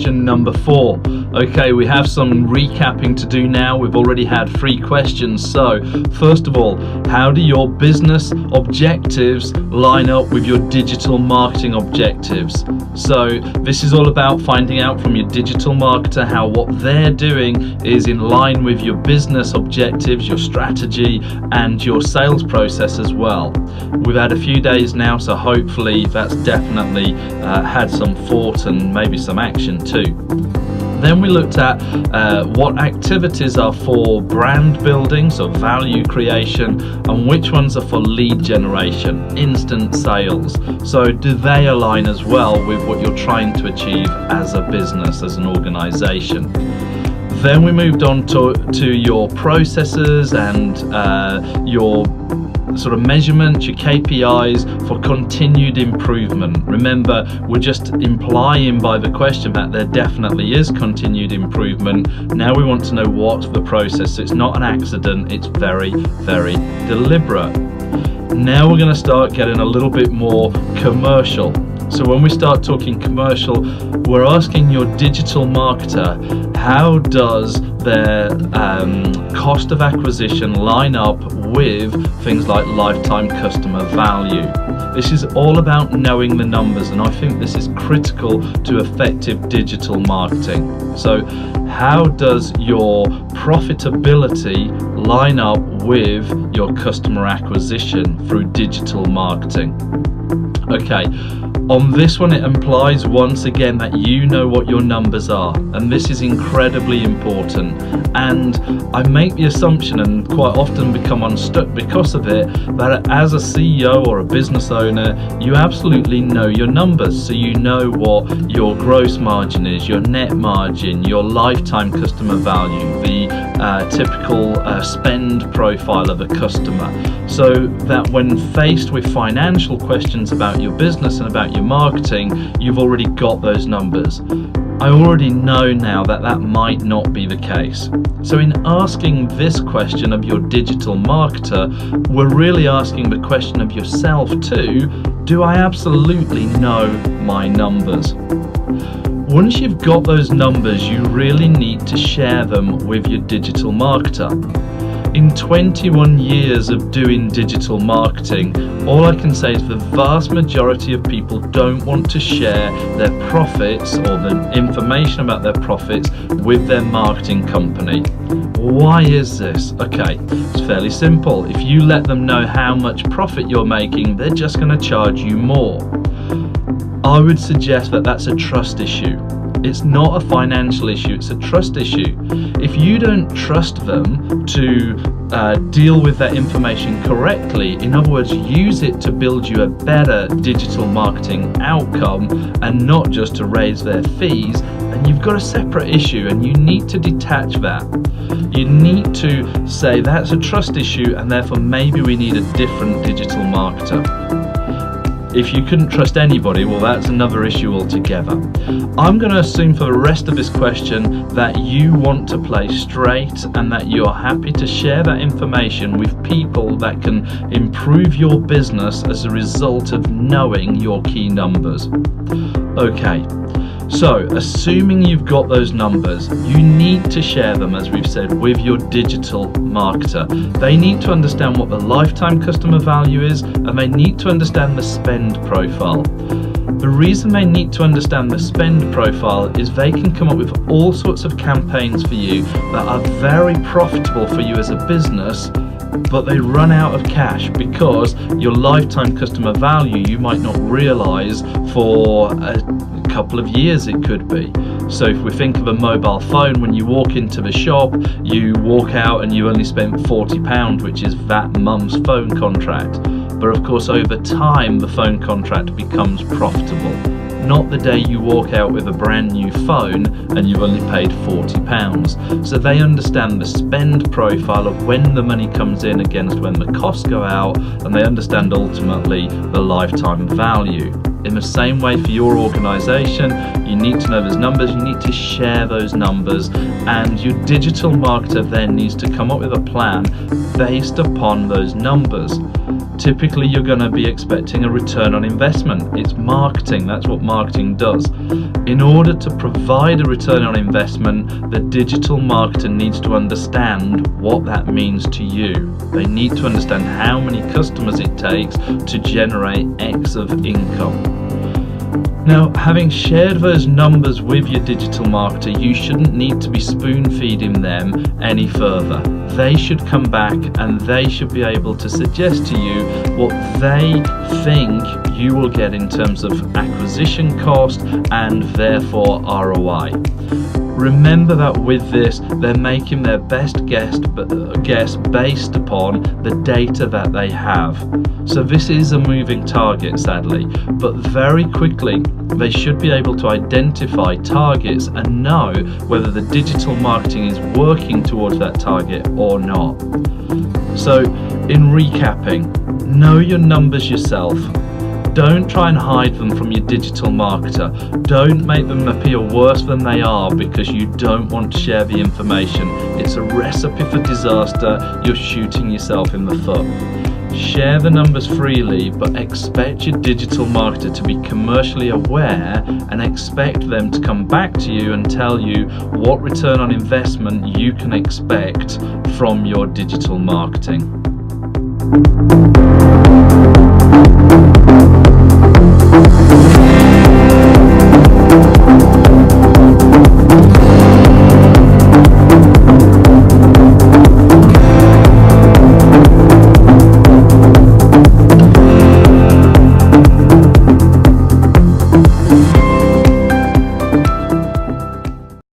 question number 4. Okay, we have some recapping to do now. We've already had 3 questions. So, first of all, how do your business objectives line up with your digital marketing objectives? So, this is all about finding out from your digital marketer how what they're doing is in line with your business objectives, your strategy, and your sales process as well. We've had a few days now, so hopefully that's definitely had some thought and maybe some action too. Then we looked at what activities are for brand building, so value creation, and which ones are for lead generation, instant sales. So do they align as well with what you're trying to achieve as a business, as an organization? Then we moved on to your processes and your sort of measurements, your KPIs for continued improvement. Remember, we're just implying by the question that there definitely is continued improvement. Now we want to know what's the process. So it's not an accident, it's very, very deliberate. Now we're going to start getting a little bit more commercial. So when we start talking commercial, we're asking your digital marketer, how does their cost of acquisition line up with things like lifetime customer value? This is all about knowing the numbers, and I think this is critical to effective digital marketing. So how does your profitability line up with your customer acquisition through digital marketing? Okay, on this one it implies once again that you know what your numbers are, and this is incredibly important. And I make the assumption, and quite often become unstuck because of it, that as a CEO or a business owner, you absolutely know your numbers. So you know what your gross margin is, your net margin, your lifetime customer value, the typical spend profile of a customer, so that when faced with financial questions about your business and about your marketing, you've already got those numbers. I already know now that that might not be the case. So in asking this question of your digital marketer, we're really asking the question of yourself too. Do I absolutely know my numbers? Once you've got those numbers, you really need to share them with your digital marketer. In 21 years of doing digital marketing, all I can say is the vast majority of people don't want to share their profits or the information about their profits with their marketing company. Why is this? Okay, it's fairly simple. If you let them know how much profit you're making, they're just going to charge you more. I would suggest that that's a trust issue. It's not a financial issue, it's a trust issue. If you don't trust them to deal with that information correctly, in other words, use it to build you a better digital marketing outcome and not just to raise their fees, then you've got a separate issue, and you need to detach that. You need to say that's a trust issue, and therefore maybe we need a different digital marketer. If you couldn't trust anybody, well, that's another issue altogether. I'm going to assume for the rest of this question that you want to play straight and that you're happy to share that information with people that can improve your business as a result of knowing your key numbers. Okay. So, assuming you've got those numbers, you need to share them, as we've said, with your digital marketer. They need to understand what the lifetime customer value is, and they need to understand the spend profile. The reason they need to understand the spend profile is they can come up with all sorts of campaigns for you that are very profitable for you as a business, but they run out of cash because your lifetime customer value you might not realize for a couple of years, it could be. So if we think of a mobile phone, when you walk into the shop, you walk out and you only spent £40, which is that mum's phone contract. But of course, over time, the phone contract becomes profitable. Not the day you walk out with a brand new phone and you've only paid £40. So they understand the spend profile of when the money comes in against when the costs go out, and they understand ultimately the lifetime value. In the same way for your organization, you need to know those numbers, you need to share those numbers, and your digital marketer then needs to come up with a plan based upon those numbers. Typically, you're going to be expecting a return on investment. It's marketing, that's what marketing does. In order to provide a return on investment, the digital marketer needs to understand what that means to you. They need to understand how many customers it takes to generate X of income. Now, having shared those numbers with your digital marketer, you shouldn't need to be spoon-feeding them any further. They should come back and they should be able to suggest to you what they think you will get in terms of acquisition cost and therefore ROI. Remember that with this, they're making their best guess based upon the data that they have. So this is a moving target, sadly, but very quickly they should be able to identify targets and know whether the digital marketing is working towards that target or not. So in recapping, know your numbers yourself. Don't try and hide them from your digital marketer. Don't make them appear worse than they are because you don't want to share the information. It's a recipe for disaster. You're shooting yourself in the foot. Share the numbers freely, but expect your digital marketer to be commercially aware and expect them to come back to you and tell you what return on investment you can expect from your digital marketing.